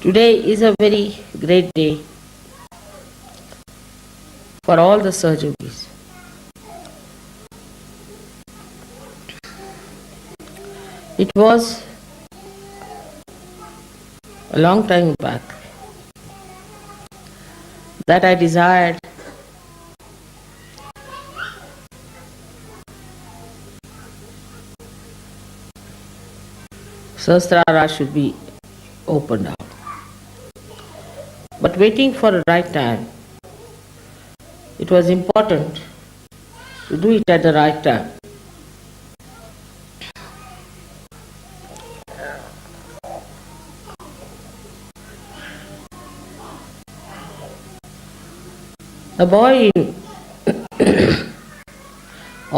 Today is a very great day for all the sahajayogies. It was a long time back that I desired Sahastrara should be opened up. But waiting for the right time, it was important to do it at the right time. A boy in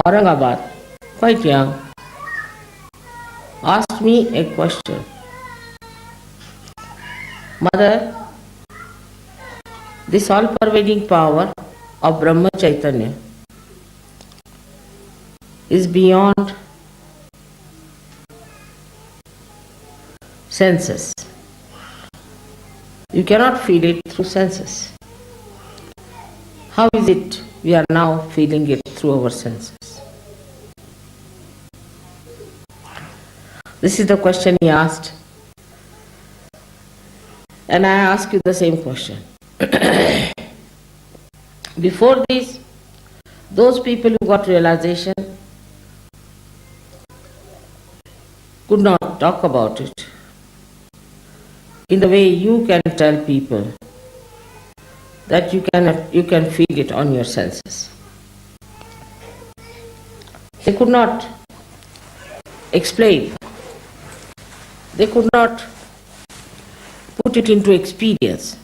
Aurangabad, quite young, asked me a question. Mother, this all-pervading power of Brahma Chaitanya is beyond senses. You cannot feel it through senses. How is it we are now feeling it through our senses? This is the question he asked. And I ask you the same question. Before this, those people who got realization could not talk about it in the way you can tell people that you can feel it on your senses. They could not explain. They could not put it into experience.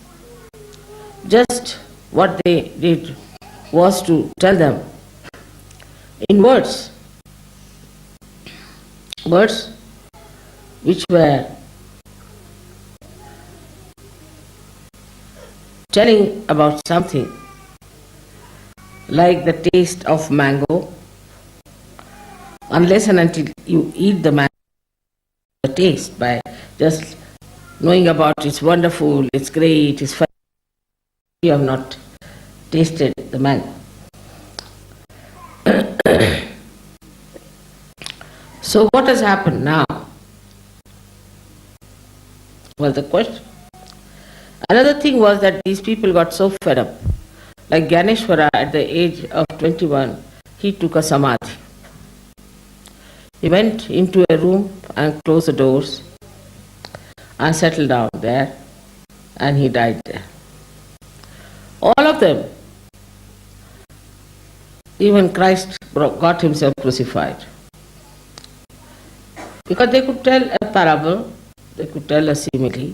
Just what they did was to tell them in words which were telling about something like the taste of mango. Unless and until you eat the mango, the taste by just knowing about it's wonderful, it's great, it's fun, you have not tasted the mango. So what has happened now? Was the question. Another thing was that these people got so fed up. Like Ganeshwara at the age of 21, he took a samadhi. He went into a room and closed the doors and settled down there, and he died there. All of them, even Christ got himself crucified. Because they could tell a parable, they could tell a simile.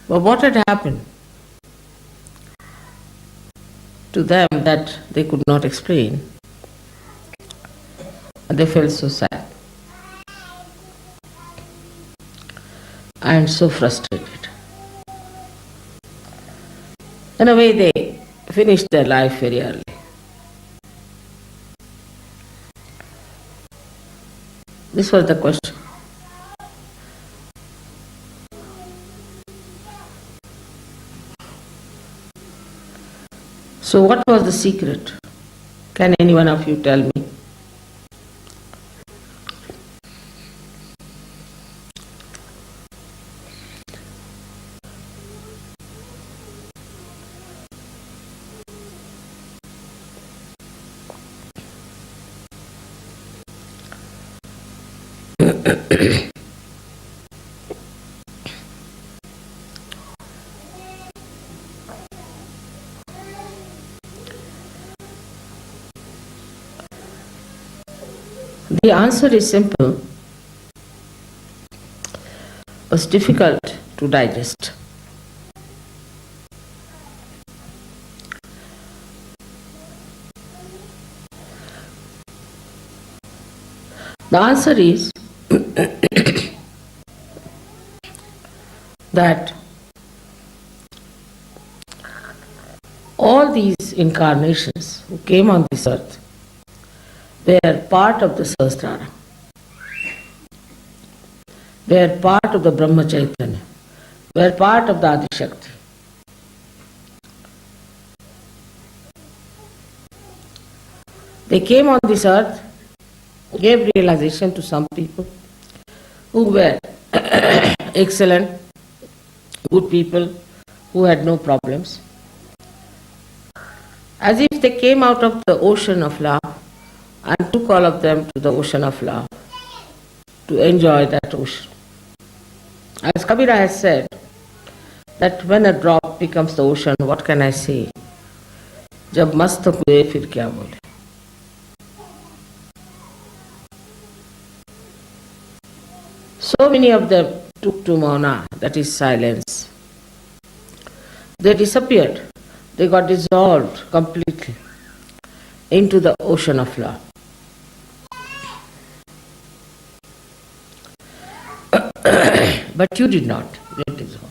But what had happened to them that they could not explain? And they felt so sad and so frustrated. In a way, they finished their life very early. This was the question. So what was the secret? Can any one of you tell me? The answer is simple, but difficult to digest. The answer is that all these incarnations who came on this earth were part of the Sahastrara. were part of the Brahma Chaitanya, were part of the Adi Shakti. They came on this earth, gave realization to some people who were excellent, good people, who had no problems. As if they came out of the ocean of love and took all of them to the ocean of love to enjoy that ocean. As Kabira has said, that when a drop becomes the ocean, what can I say? Jab mast hue fir kya bole. So many of them took to mauna, that is silence. They disappeared. They got dissolved completely into the ocean of love. But you did not get dissolved.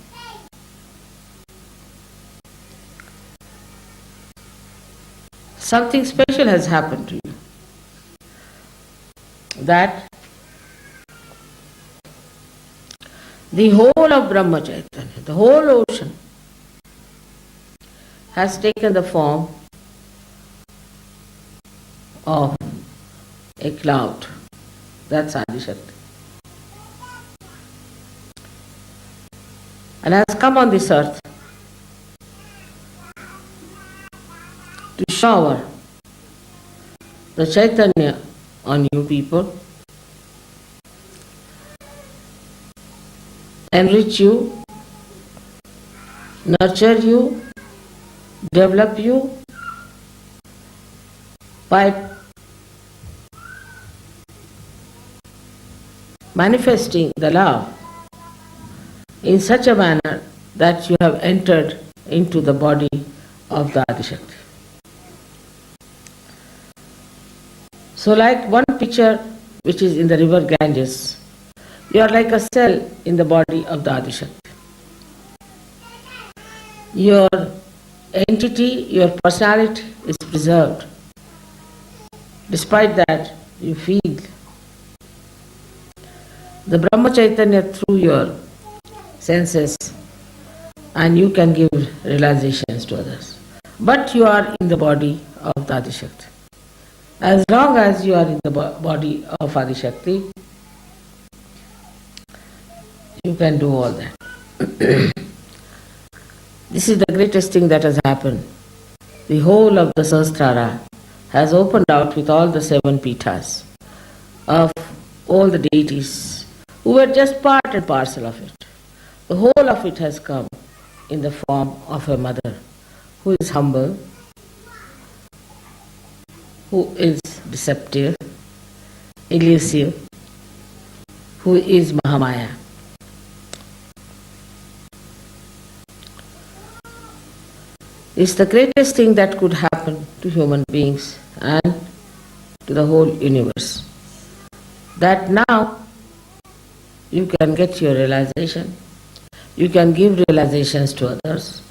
Something special has happened to you. That the whole of Brahma Chaitanya, the whole ocean, has taken the form of a cloud. That's Adi Shakti. And has come on this earth to shower the Chaitanya on you people, enrich you, nurture you, develop you by manifesting the love in such a manner that you have entered into the body of the Adi Shakti. So like one picture which is in the river Ganges, you are like a cell in the body of the Adi Shakti. Your entity, your personality is preserved. Despite that, you feel the Brahma Chaitanya through your senses and you can give realizations to others. But you are in the body of the Adi Shakti. As long as you are in the body of Adi Shakti, you can do all that. This is the greatest thing that has happened. The whole of the Sahastrara has opened out with all the 7 pithas of all the deities who were just part and parcel of it. The whole of it has come in the form of a mother who is humble, who is deceptive, elusive, who is Mahamaya. It's the greatest thing that could happen to human beings and to the whole universe. That now you can get your realization, you can give realizations to others,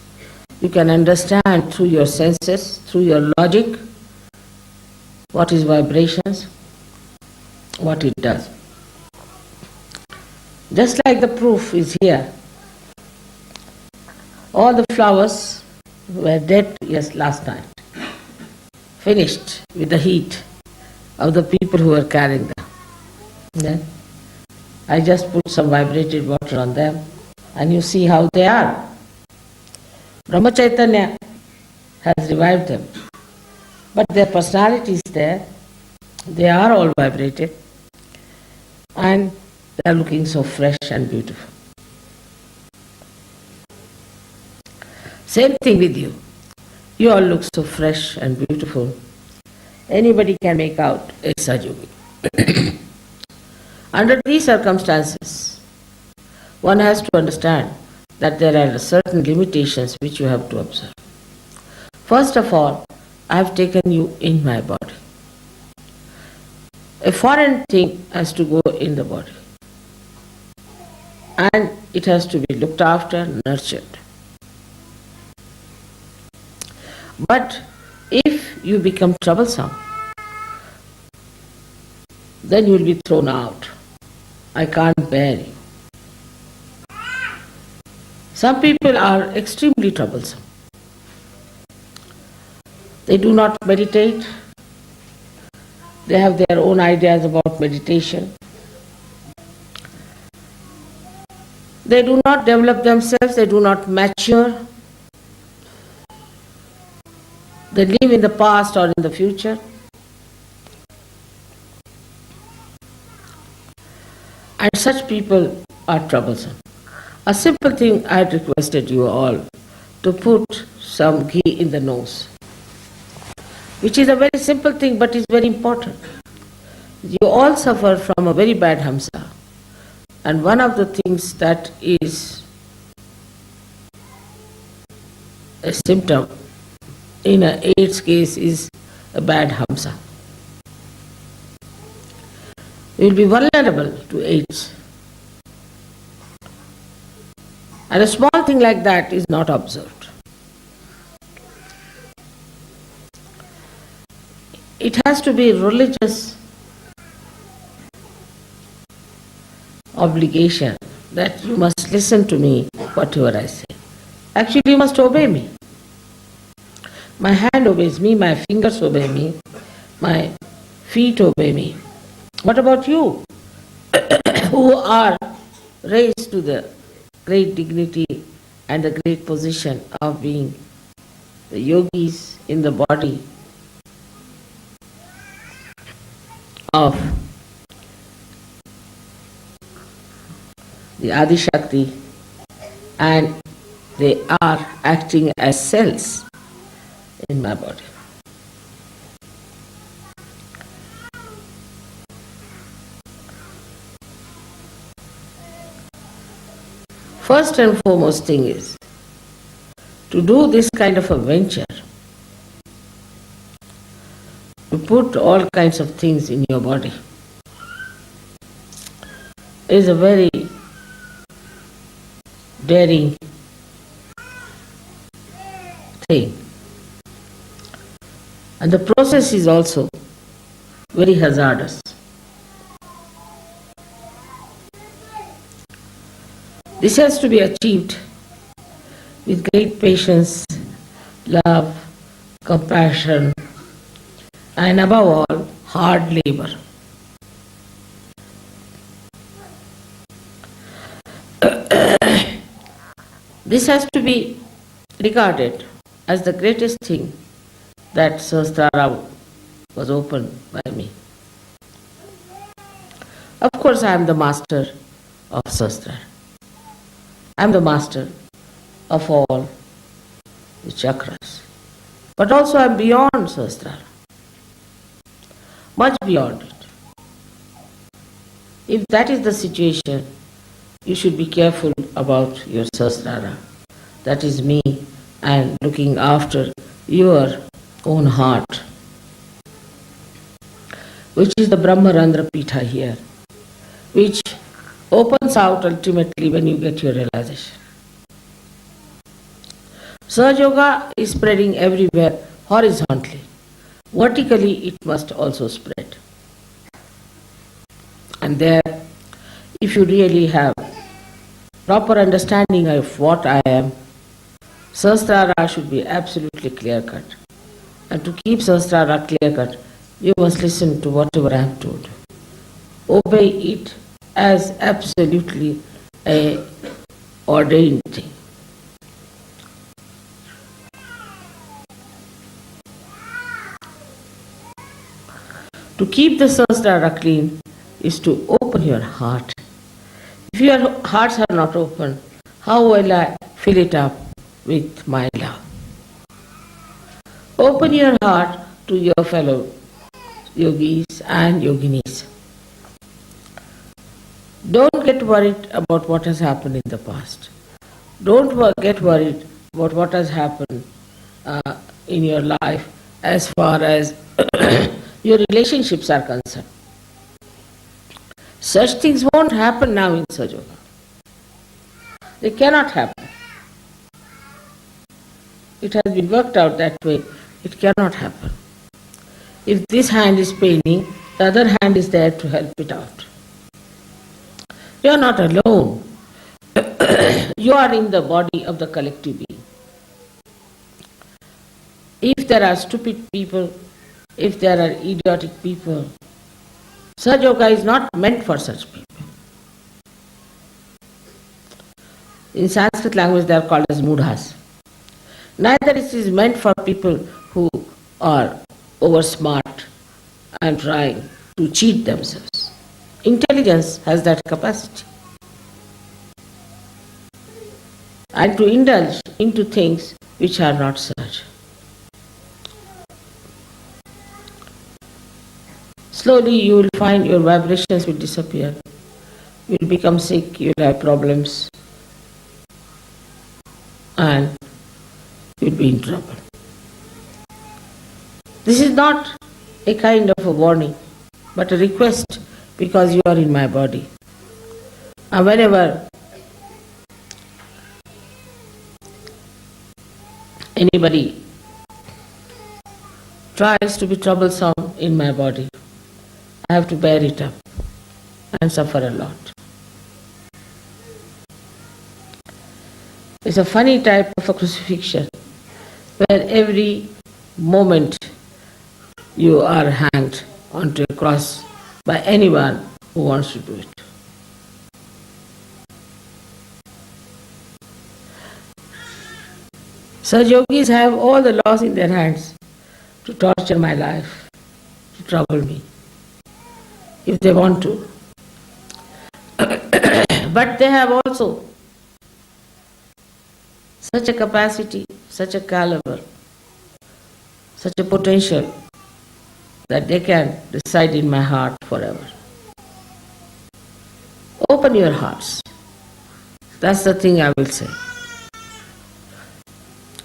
you can understand through your senses, through your logic, what is vibrations, what it does. Just like the proof is here. All the flowers were dead last night, finished with the heat of the people who were carrying them. Then I just put some vibrated water on them and you see how they are. Brahma Chaitanya has revived them, but their personality is there. They are all vibrated and they are looking so fresh and beautiful. Same thing with you. You all look so fresh and beautiful. Anybody can make out a sahajayogi. Under these circumstances, one has to understand that there are certain limitations which you have to observe. First of all, I have taken you in my body. A foreign thing has to go in the body. And it has to be looked after, nurtured. But if you become troublesome, then you will be thrown out. I can't bear you. Some people are extremely troublesome. They do not meditate. They have their own ideas about meditation. They do not develop themselves, they do not mature. They live in the past or in the future. And such people are troublesome. A simple thing I had requested you all to put some ghee in the nose, which is a very simple thing but is very important. You all suffer from a very bad hamsa, and one of the things that is a symptom in an AIDS case is a bad hamsa. You will be vulnerable to AIDS. And a small thing like that is not observed. It has to be religious obligation that you must listen to me, whatever I say. Actually, you must obey me. My hand obeys me, my fingers obey me, my feet obey me. What about you, who are raised to the great dignity and the great position of being the yogis in the body of the Adi Shakti, and they are acting as cells in my body. First and foremost thing is to do this kind of a venture, to put all kinds of things in your body, is a very daring thing. And the process is also very hazardous. This has to be achieved with great patience, love, compassion, and above all, hard labor. This has to be regarded as the greatest thing that Sahastrara was opened by me. Of course, I am the master of Sahastrara. I am the master of all the chakras. But also I am beyond Sahastrara, much beyond it. If that is the situation, you should be careful about your Sahastrara, that is me, and looking after your own heart, which is the Brahmarandra Pitha here, which opens out ultimately when you get your realization. Sahaja is spreading everywhere horizontally. Vertically it must also spread. And there, if you really have proper understanding of what I am, Sahastrara should be absolutely clear-cut. And to keep Sahastrara clear-cut, you must listen to whatever I am told. Obey it as absolutely a ordained thing. To keep the Sahastrara clean is to open your heart. If your hearts are not open, how will I fill it up with my love? Open your heart to your fellow yogis and yoginis. Don't get worried about what has happened in the past. Don't get worried about what has happened in your life as far as your relationships are concerned. Such things won't happen now in Sahaja. They cannot happen. It has been worked out that way. It cannot happen. If this hand is paining, the other hand is there to help it out. You are not alone. You are in the body of the collective being. If there are stupid people, if there are idiotic people, Sahaja Yoga is not meant for such people. In Sanskrit language they are called as mudhas. Neither it is meant for people who are over smart and trying to cheat themselves. Intelligence has that capacity. And to indulge into things which are not such. Slowly you will find your vibrations will disappear. You will become sick, you will have problems, and you will be in trouble. This is not a kind of a warning, but a request, because you are in my body. And whenever anybody tries to be troublesome in my body, I have to bear it up and suffer a lot. It's a funny type of a crucifixion where every moment you are hanged onto a cross by anyone who wants to do it. Sahaja-yogis have all the laws in their hands to torture my life, to trouble me, if they want to. But they have also such a capacity, such a caliber, such a potential that they can reside in my heart forever. Open your hearts. That's the thing I will say.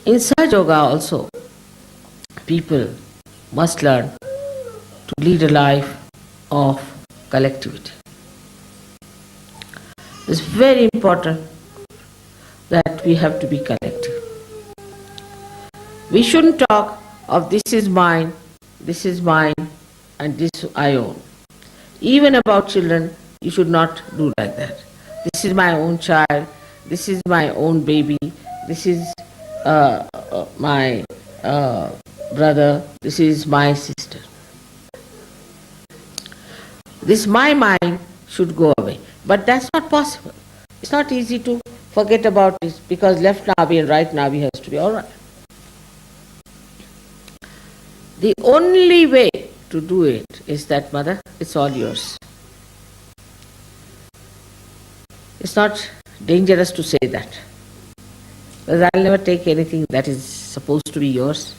In Sahaja Yoga also, people must learn to lead a life of collectivity. It's very important that we have to be collective. We shouldn't talk of this is mine, and this I own. Even about children, you should not do like that. This is my own child, this is my own baby, this is my brother, this is my sister. This my mind should go away. But that's not possible. It's not easy to forget about this, because left navi and right navi has to be alright. The only way to do it is that, Mother, it's all yours. It's not dangerous to say that, because I'll never take anything that is supposed to be yours.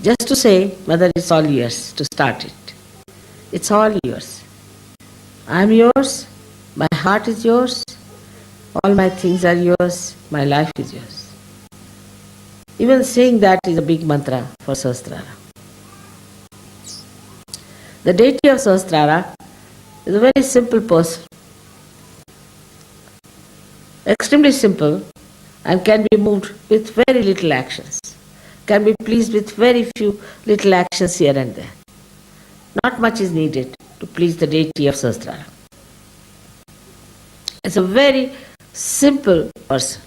Just to say, Mother, it's all yours, to start it. It's all yours. I'm yours, my heart is yours, all my things are yours, my life is yours. Even saying that is a big mantra for Sahastrara. The deity of Sahastrara is a very simple person, extremely simple, and can be moved with very little actions, can be pleased with very few little actions here and there. Not much is needed to please the deity of Sahastrara. It's a very simple person.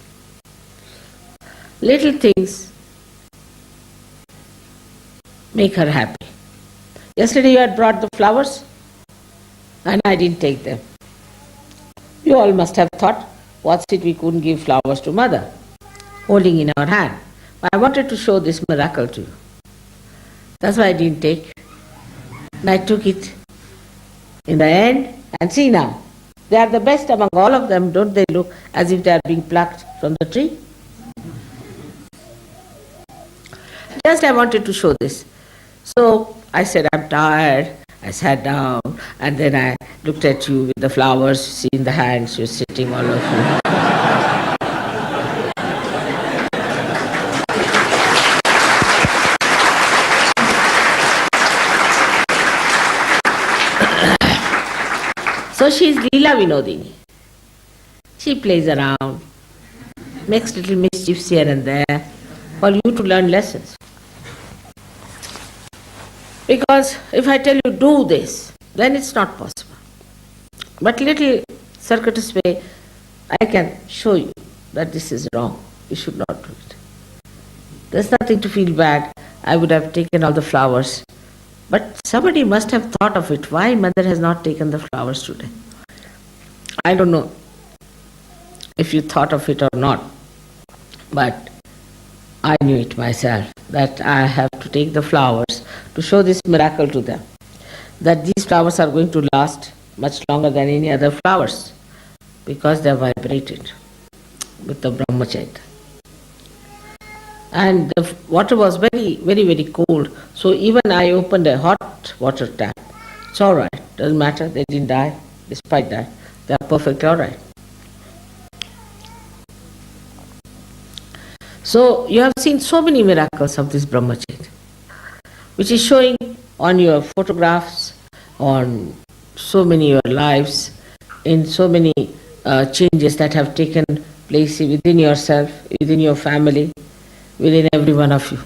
Little things make her happy. Yesterday you had brought the flowers and I didn't take them. You all must have thought, what's it we couldn't give flowers to Mother, holding in our hand. But I wanted to show this miracle to you. That's why I didn't take. And I took it in the end, and see now, they are the best among all of them. Don't they look as if they are being plucked from the tree? Just I wanted to show this. So I said, I'm tired. I sat down, and then I looked at you with the flowers, see in the hands, you're sitting, all of you. So she is Leela Vinodini. She plays around, makes little mischiefs here and there for you to learn lessons. Because if I tell you do this, then it's not possible. But little circuitous way, I can show you that this is wrong. You should not do it. There's nothing to feel bad. I would have taken all the flowers. But somebody must have thought of it. Why mother has not taken the flowers today? I don't know if you thought of it or not. But I knew it myself, that I have to take the flowers to show this miracle to them. That these flowers are going to last much longer than any other flowers, because they are vibrated with the Brahmacharya. And the water was very, very, very cold. So even I opened a hot water tap. It's all right. Doesn't matter. They didn't die. Despite that, they are perfectly all right. So you have seen so many miracles of this Brahmacharya, which is showing on your photographs, on so many of your lives, in so many changes that have taken place within yourself, within your family, within every one of you.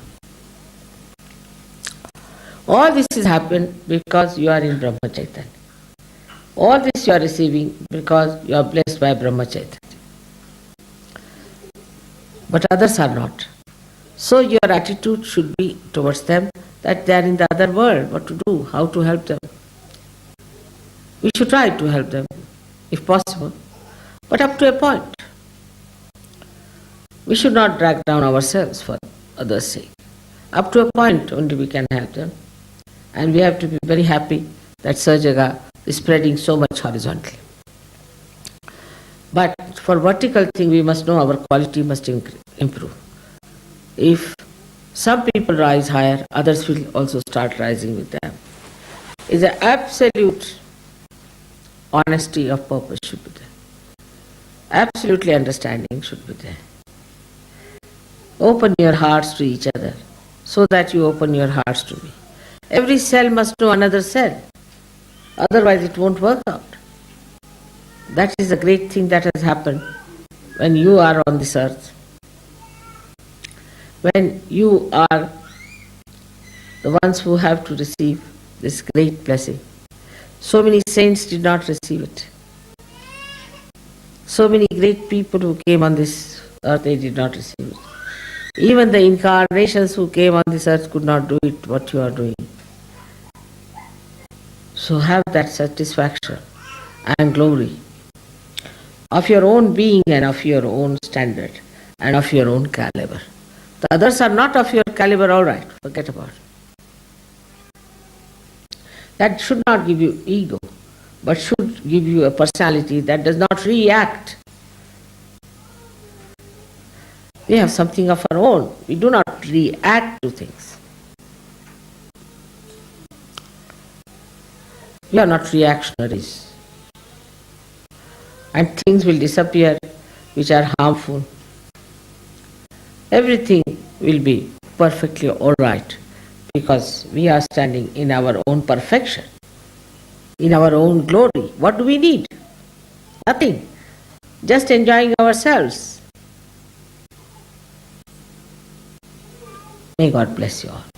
All this has happened because you are in Brahmacharya. All this you are receiving because you are blessed by Brahmacharya. But others are not. So your attitude should be towards them that they are in the other world, what to do, how to help them. We should try to help them, if possible, but up to a point. We should not drag down ourselves for others' sake. Up to a point only we can help them. And we have to be very happy that Sahajayoga is spreading so much horizontally. But for vertical thing, we must know our quality must improve. If some people rise higher, others will also start rising with them. It's an absolute honesty of purpose should be there. Absolutely understanding should be there. Open your hearts to each other so that you open your hearts to me. Every cell must know another cell. Otherwise it won't work out. That is a great thing that has happened when you are on this earth. When you are the ones who have to receive this great blessing. So many saints did not receive it. So many great people who came on this earth, they did not receive it. Even the incarnations who came on this earth could not do it what you are doing. So have that satisfaction and glory of your own being and of your own standard and of your own caliber. The others are not of your caliber, all right, forget about it. That should not give you ego, but should give you a personality that does not react. We have something of our own. We do not react to things. We are not reactionaries. And things will disappear which are harmful. Everything will be perfectly all right because we are standing in our own perfection, in our own glory. What do we need? Nothing. Just enjoying ourselves. May God bless you all.